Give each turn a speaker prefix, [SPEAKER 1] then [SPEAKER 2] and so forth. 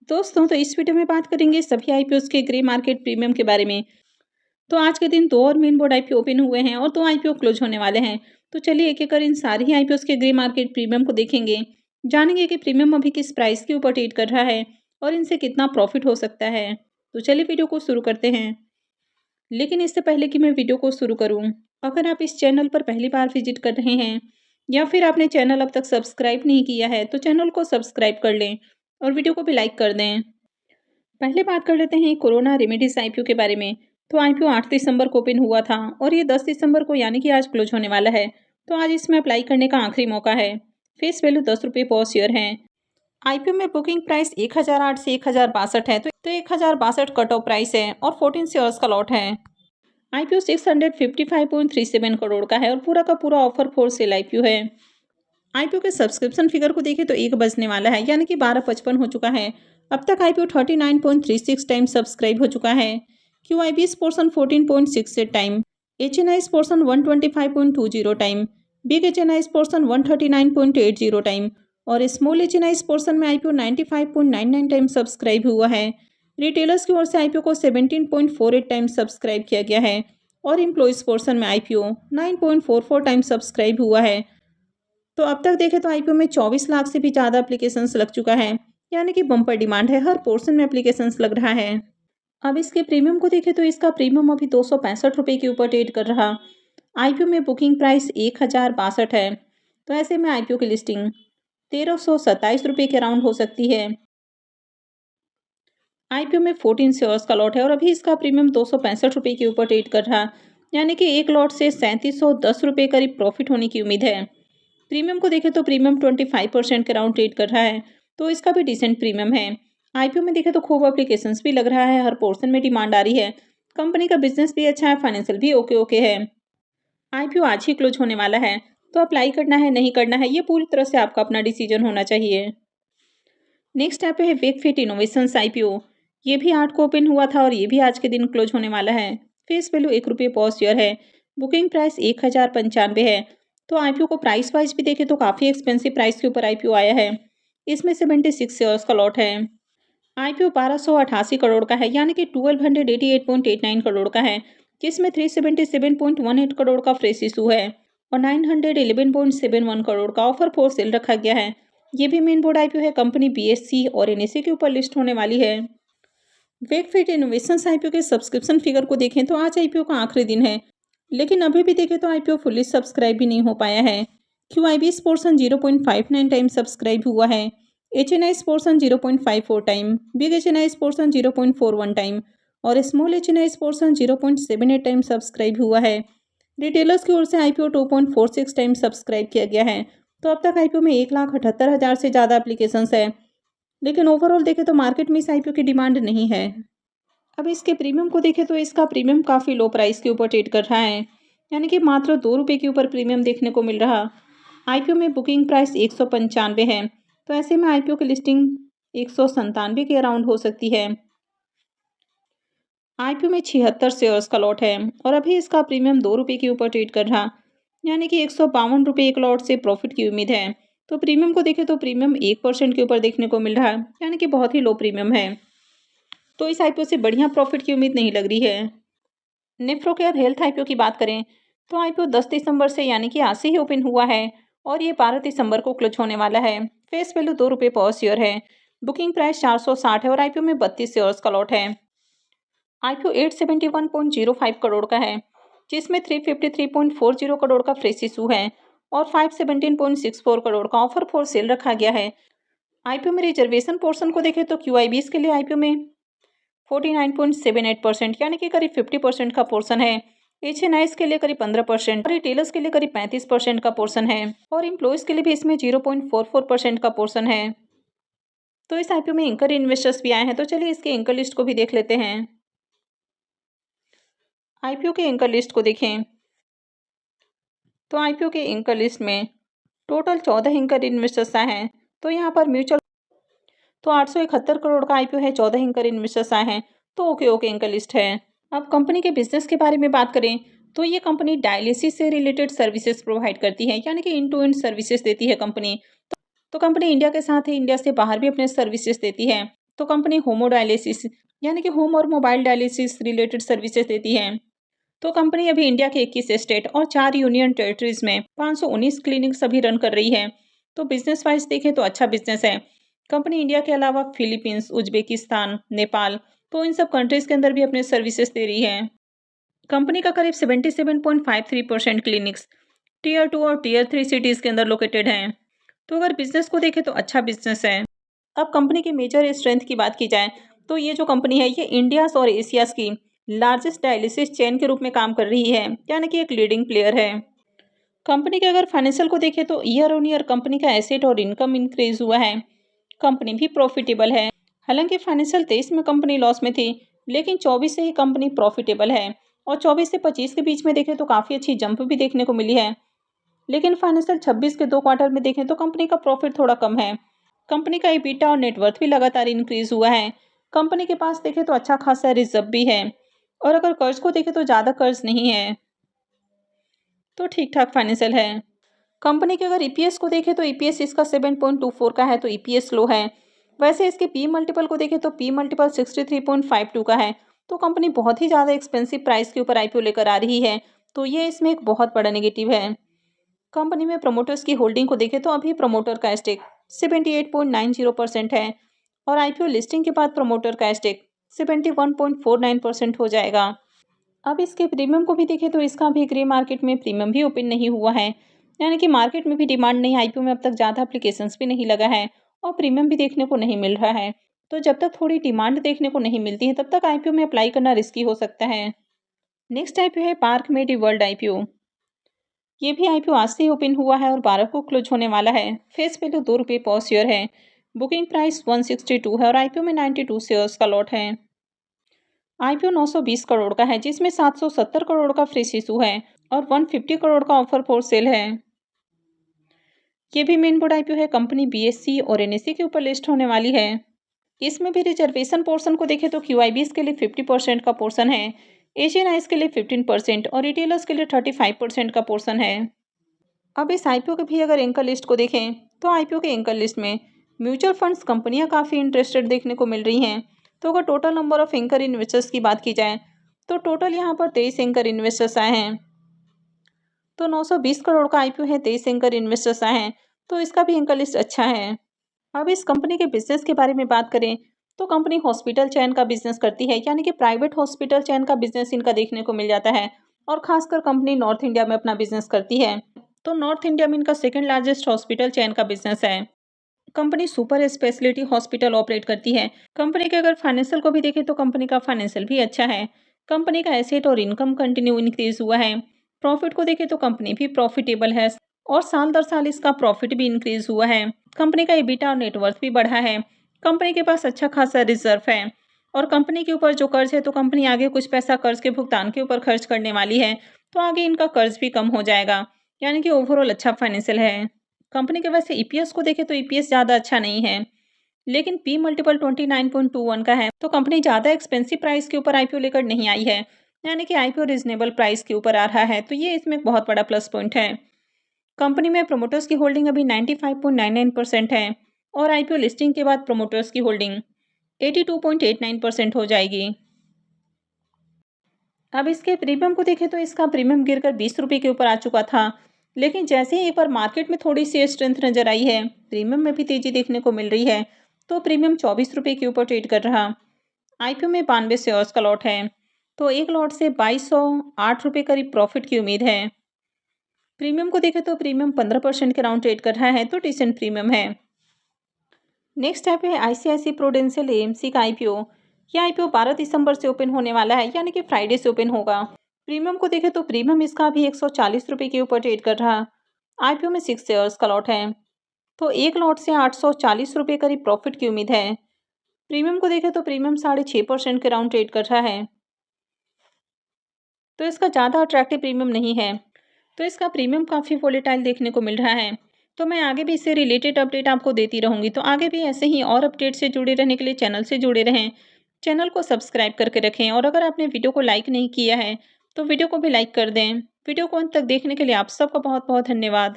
[SPEAKER 1] दोस्तों, तो इस वीडियो में बात करेंगे सभी आईपीओस के ग्रे मार्केट प्रीमियम के बारे में। तो आज के दिन 2 और मेन बोर्ड आईपीओ ओपन हुए हैं और 2 आईपीओ क्लोज होने वाले हैं। तो चलिए एक-एक कर इन सारे ही आईपीओस के ग्रे मार्केट प्रीमियम को देखेंगे। जानेंगे कि प्रीमियम अभी किस प्राइस के ऊपर ट्रेड कर रहा है और इनसे कितना प्रॉफिट हो सकता है। तो चलिए वीडियो को शुरू करते हैं। लेकिन इससे पहले कि मैं वीडियो को शुरू करूँ, अगर आप इस चैनल पर पहली बार विजिट कर रहे हैं या फिर आपने चैनल अब तक सब्सक्राइब नहीं किया है, तो चैनल को सब्सक्राइब कर लें और वीडियो को भी लाइक कर दें। पहले बात कर लेते हैं कोरोना रेमेडीज आईपीओ के बारे में। तो आईपीओ 8 दिसंबर को ओपन हुआ था और ये 10 दिसंबर को यानी कि आज क्लोज होने वाला है। तो आज इसमें अप्लाई करने का आखिरी मौका है। फेस वैल्यू 10 रुपये पर शेयर है। आईपीओ में बुकिंग प्राइस 1008 से 1062 है। तो 1062 कट ऑफ प्राइस है और 14 शेयर्स का लॉट है। आईपीओ 655.37 करोड़ का है और पूरा का पूरा ऑफर फॉर सेल आईपीओ है। आईपीओ के सब्सक्रिप्शन फिगर को देखें तो 1 बजने वाला है, यानी कि 12:55 हो चुका है। अब तक आईपीओ 39.36 टाइम सब्सक्राइब हो चुका है। QIBs portion 14.68 time, HNIs portion 125.20 time, big HNIs portion 139.80 time और स्मॉल एचएनआईएस पोर्शन में आईपीओ 95.99 टाइम सब्सक्राइब हुआ है। रिटेलर्स की ओर से आईपीओ को 17.48 टाइम सब्सक्राइब किया गया है और एम्प्लॉइज पोर्शन में आईपीओ 9.44 टाइम सब्सक्राइब हुआ है। तो अब तक देखें तो आईपीओ में 24 लाख से भी ज़्यादा एप्लीकेशंस लग चुका है, यानी कि बम्पर डिमांड है, हर पोर्शन में एप्लीकेशंस लग रहा है। अब इसके प्रीमियम को देखें तो इसका प्रीमियम अभी 265 रुपये के ऊपर ट्रेड कर रहा। आईपीओ में बुकिंग प्राइस 1062 है। तो ऐसे में आईपीओ की लिस्टिंग 1327 रुपये के अराउंड हो सकती है। आईपीओ में 14 शेयर्स का लॉट है और अभी इसका प्रीमियम 265 रुपये के ऊपर ट्रेड कर रहा, यानी कि एक लॉट से 3710 रुपये करीब प्रॉफिट होने की उम्मीद है। प्रीमियम को देखें तो प्रीमियम 25% के राउंड ट्रेड कर रहा है, तो इसका भी डिसेंट प्रीमियम है। आईपीओ में देखें तो खूब एप्लीकेशंस भी लग रहा है, हर पोर्शन में डिमांड आ रही है। कंपनी का बिजनेस भी अच्छा है, फाइनेंशियल भी ओके है। आईपीओ आज ही क्लोज होने वाला है, तो अप्लाई करना है नहीं करना है ये पूरी तरह से आपका अपना डिसीजन होना चाहिए। नेक्स्ट ऐप है वेकफिट इनोवेशंस आईपीओ। ये भी 8 को ओपन हुआ था और ये भी आज के दिन क्लोज होने वाला है। फेस वैल्यू 1 रुपये पर शेयर है। बुकिंग प्राइस 1095 है। तो आईपीओ को प्राइस वाइज भी देखें तो काफ़ी एक्सपेंसिव प्राइस के ऊपर आईपीओ आया है। इसमें 76 शेयर्स का लॉट है। आईपीओ 1288 करोड़ का है, यानी कि 1288.89 करोड़ का है, जिसमें 377.18 करोड़ का फ्रेश इशू है और 911.71 करोड़ का ऑफर फॉर सेल रखा गया है। ये भी मेन बोर्ड आईपीओ है। कंपनी बीएससी और एनएसई के ऊपर लिस्ट होने वाली है। वेकफिट इनोवेशंस आईपीओ के सब्सक्रिप्शन फिगर को देखें तो आज आईपीओ का आखिरी दिन है, लेकिन अभी भी देखें तो आईपीओ फुल्ली सब्सक्राइब भी नहीं हो पाया है। क्यूआईबीएस पोर्शन 0.59 टाइम सब्सक्राइब हुआ है, HNIs portion 0.54 time, big HNIs portion 0.41 time और small HNIs portion 0.78 time subscribe हुआ है। रिटेलर्स की ओर से आईपीओ 2.46 टाइम सब्सक्राइब किया गया है। तो अब तक आईपीओ में 1,78,000 से ज़्यादा एप्लीकेशंस है, लेकिन ओवरऑल देखें तो मार्केट में इस आईपीओ की डिमांड नहीं है। अब इसके प्रीमियम को देखें तो इसका प्रीमियम काफ़ी लो प्राइस के ऊपर ट्रेड कर रहा है, यानी कि मात्र 2 रुपये के ऊपर प्रीमियम देखने को मिल रहा। आईपीओ में बुकिंग प्राइस 195 है। तो ऐसे में आईपीओ की लिस्टिंग 197 के अराउंड हो सकती है। आईपीओ में 76 शेयर्स का लॉट है और अभी इसका प्रीमियम 2 रुपये के ऊपर ट्रेड कर रहा, यानी कि 152 रुपये एक लॉट से प्रॉफिट की उम्मीद है। तो प्रीमियम को देखें तो प्रीमियम 1% के ऊपर देखने को मिल रहा है, यानी कि बहुत ही लो प्रीमियम है। तो इस आईपीओ से बढ़िया प्रॉफिट की उम्मीद नहीं लग रही है। नेफ्रोकेयर हेल्थ आईपीओ की बात करें तो आईपीओ 10 दिसंबर से यानी कि आज से ही ओपन हुआ है और ये 12 दिसंबर को क्लोज होने वाला है। फेस वैल्यू 2 रुपये पर शेयर है। बुकिंग प्राइस 460 है और आईपीओ में 32 शेयर्स का लॉट है। आईपीओ 871.05 करोड़ का है, जिसमें 353.40 करोड़ का फ्रेश इशू है और 517.64 करोड़ का ऑफर फॉर सेल रखा गया है। आईपीओ में रिजर्वेशन पोर्शन को देखें तो क्यूआईबीएस के लिए आईपीओ में 49.78% यानी कि करीब 50% का पोर्शन है। एचएनआईएस के लिए करीब 15% और रिटेलर्स के लिए करीब 35% का पोर्शन है और एम्प्लॉयज़ के लिए भी इसमें 0.44% का पोर्शन है। तो इस आईपीओ में एंकर इन्वेस्टर्स भी आए हैं, तो चलिए इसके एंकर लिस्ट को भी देख लेते हैं। आईपीओ के एंकर लिस्ट को देखें तो आईपीओ के एंकर लिस्ट में टोटल 14 एंकर इन्वेस्टर्स आए हैं। तो यहाँ पर म्यूचुअल तो 871 करोड़ का आईपीओ है, 14 एंकर इन्वेस्टर्स आए हैं, तो ओके एंकर लिस्ट है। अब कंपनी के बिजनेस के बारे में बात करें तो ये कंपनी डायलिसिस से रिलेटेड सर्विसेज प्रोवाइड करती है, यानी कि इन टू एंड सर्विसेज देती है कंपनी। तो कंपनी इंडिया के साथ ही इंडिया से बाहर भी अपने सर्विसेज देती है। तो कंपनी होमोडायलिसिस यानी कि होम और मोबाइल डायलिसिस रिलेटेड सर्विसेज देती है। तो कंपनी अभी इंडिया के 21 स्टेट और 4 यूनियन टेरिटरीज में 519 क्लिनिक्स अभी रन कर रही है। तो बिजनेस वाइज देखें तो अच्छा बिजनेस है। कंपनी इंडिया के अलावा फिलीपींस, उज्बेकिस्तान, नेपाल, तो इन सब कंट्रीज के अंदर भी अपने सर्विसेज दे रही है। कंपनी का करीब 77.53% क्लिनिक्स टीयर 2 और टीयर 3 सिटीज के अंदर लोकेटेड हैं। तो अगर बिजनेस को देखें तो अच्छा बिजनेस है। अब कंपनी की मेजर स्ट्रेंथ की बात की जाए तो ये जो कंपनी है ये इंडियाज और एशियाज की लार्जेस्ट डायलिसिस चेन के रूप में काम कर रही है, यानी कि एक लीडिंग प्लेयर है। कंपनी के अगर फाइनेंशियल को देखें तो ईयर ऑन ईयर कंपनी का एसेट और इनकम इंक्रीज हुआ है। कंपनी भी प्रॉफिटेबल है। हालांकि फाइनेंशियल 23 में कंपनी लॉस में थी, लेकिन 24 से ही कंपनी प्रॉफिटेबल है और 24 से 25 के बीच में देखें तो काफ़ी अच्छी जंप भी देखने को मिली है। लेकिन फाइनेंशियल 26 के 2 क्वार्टर में देखें तो कंपनी का प्रॉफिट थोड़ा कम है। कंपनी का EBITDA और नेटवर्थ भी लगातार इंक्रीज हुआ है। कंपनी के पास देखें तो अच्छा खासा रिजर्व भी है और अगर कर्ज को देखें तो ज़्यादा कर्ज नहीं है, तो ठीक ठाक फाइनेंशियल है। कंपनी के अगर ईपीएस को देखें तो ईपीएस इसका 7.24 का है, तो ईपीएस लो है। वैसे इसके पी मल्टीपल को देखें तो पी मल्टीपल 63.52 का है। तो कंपनी बहुत ही ज़्यादा एक्सपेंसिव प्राइस के ऊपर आईपीओ लेकर आ रही है, तो ये इसमें एक बहुत बड़ा नेगेटिव है। कंपनी में प्रमोटर्स की होल्डिंग को देखें तो अभी प्रमोटर का स्टेक 78.90% है और आईपीओ लिस्टिंग के बाद प्रमोटर का स्टेक 71.49% हो जाएगा। अब इसके प्रीमियम को भी देखें तो इसका भी ग्रे मार्केट में प्रीमियम भी ओपन नहीं हुआ है, यानी कि मार्केट में भी डिमांड नहीं, आईपीओ में अब तक ज़्यादा एप्लीकेशंस भी नहीं लगा है और प्रीमियम भी देखने को नहीं मिल रहा है। तो जब तक थोड़ी डिमांड देखने को नहीं मिलती है तब तक आईपीओ में अप्लाई करना रिस्की हो सकता है। नेक्स्ट आईपीओ है पार्क मेडी वर्ल्ड आईपीओ। ये भी आईपीओ आज से ही ओपन हुआ है और 12 को क्लोज होने वाला है। फेस वैल्यू ₹2 पर शेयर है। बुकिंग प्राइस 162 है और आईपीओ में 92 शेयर्स का लॉट है। आईपीओ 920 करोड़ का है, जिसमें 770 करोड़ का फ्रेश इशू है और 150 करोड़ का ऑफर फॉर सेल है। ये भी मेन बोर्ड आईपीओ है। कंपनी बीएससी और एनएससी के ऊपर लिस्ट होने वाली है। इसमें भी रिजर्वेशन पोर्शन को देखें तो क्यूआईबीज के लिए 50% का पोर्शन है, एशियन आइज के लिए 15% और रिटेलर्स के लिए 35% का पोर्शन है। अब इस आईपीओ के भी अगर एंकर लिस्ट को देखें तो आईपीओ के एंकर लिस्ट में म्यूचुअल फंड्स कंपनियां काफ़ी इंटरेस्टेड देखने को मिल रही हैं। तो अगर total number of anchor investors की बात की जाए तो टोटल यहाँ पर 23 एंकर इन्वेस्टर्स आए हैं। तो 920 करोड़ का आईपीओ है, 23 एंकर इन्वेस्टर्स आए हैं, तो इसका भी एंकर लिस्ट अच्छा है। अब इस कंपनी के बिजनेस के बारे में बात करें तो कंपनी हॉस्पिटल चैन का बिजनेस करती है, यानी कि प्राइवेट हॉस्पिटल चैन का बिजनेस इनका देखने को मिल जाता है और खासकर कंपनी नॉर्थ इंडिया में अपना बिजनेस करती है। तो नॉर्थ इंडिया में इनका सेकंड लार्जेस्ट हॉस्पिटल चैन का बिजनेस है। Company super speciality hospital operate करती है। कंपनी के अगर फाइनेंशियल को भी देखें तो कंपनी का फाइनेंशियल भी अच्छा है। कंपनी का एसेट और इनकम कंटिन्यू इंक्रीज हुआ है। प्रॉफिट को देखें तो कंपनी भी प्रॉफिटेबल है और साल दर साल इसका प्रॉफिट भी इंक्रीज हुआ है। कंपनी का EBITDA और नेटवर्थ भी बढ़ा है। कंपनी के पास अच्छा खासा रिजर्व है और कंपनी के ऊपर जो कर्ज है तो कंपनी आगे कुछ पैसा कर्ज के भुगतान के ऊपर खर्च करने वाली है, तो आगे इनका कर्ज भी कम हो जाएगा, यानी कि ओवरऑल अच्छा फाइनेंशियल है। कंपनी के वैसे ईपीएस को देखें तो ईपीएस ज़्यादा अच्छा नहीं है, लेकिन पी मल्टीपल 29.21 का है। तो कंपनी ज़्यादा एक्सपेंसिव प्राइस के ऊपर आईपीओ लेकर नहीं आई है, यानी कि आईपीओ रिजनेबल प्राइस के ऊपर आ रहा है, तो ये इसमें एक बहुत बड़ा प्लस पॉइंट है। कंपनी में प्रोमोटर्स की होल्डिंग अभी 95.99% है और आईपीओ लिस्टिंग के बाद प्रोमोटर्स की होल्डिंग 82.89% हो जाएगी। अब इसके प्रीमियम को देखें तो इसका प्रीमियम गिरकर ₹20 के ऊपर आ चुका था, लेकिन जैसे ही एक बार मार्केट में थोड़ी सी स्ट्रेंथ नजर आई है, प्रीमियम में भी तेजी देखने को मिल रही है, तो प्रीमियम ₹24 के ऊपर ट्रेड कर रहा। आईपीओ में 92 शेयर्स का लॉट है, तो एक लॉट से ₹2208 करीब प्रॉफिट की उम्मीद है। प्रीमियम को देखें तो प्रीमियम 15% के राउंड ट्रेड कर रहा है, तो डिसेंट प्रीमियम है। नेक्स्ट ऐप है आईसीआईसी प्रूडेंशियल एएमसी का आईपीओ। यह आईपीओ 12 दिसंबर से ओपन होने वाला है, यानी कि फ्राइडे से ओपन होगा। प्रीमियम को देखें तो प्रीमियम इसका भी ₹140 के ऊपर ट्रेड कर रहा। आईपीओ में 6 शेयर्स का लॉट है, तो एक लॉट से ₹840 करीब प्रॉफिट की उम्मीद है। प्रीमियम को देखें तो प्रीमियम 6.5% के राउंड ट्रेड कर रहा है, तो इसका ज़्यादा अट्रैक्टिव प्रीमियम नहीं है, तो इसका प्रीमियम काफ़ी वोलेटाइल देखने को मिल रहा है। तो मैं आगे भी इससे रिलेटेड अपडेट आपको देती रहूँगी, तो आगे भी ऐसे ही और अपडेट से जुड़े रहने के लिए चैनल से जुड़े रहें। चैनल को सब्सक्राइब करके रखें और अगर आपने वीडियो को लाइक नहीं किया है तो वीडियो को भी लाइक कर दें। वीडियो को अंत तक देखने के लिए आप सबका बहुत बहुत धन्यवाद।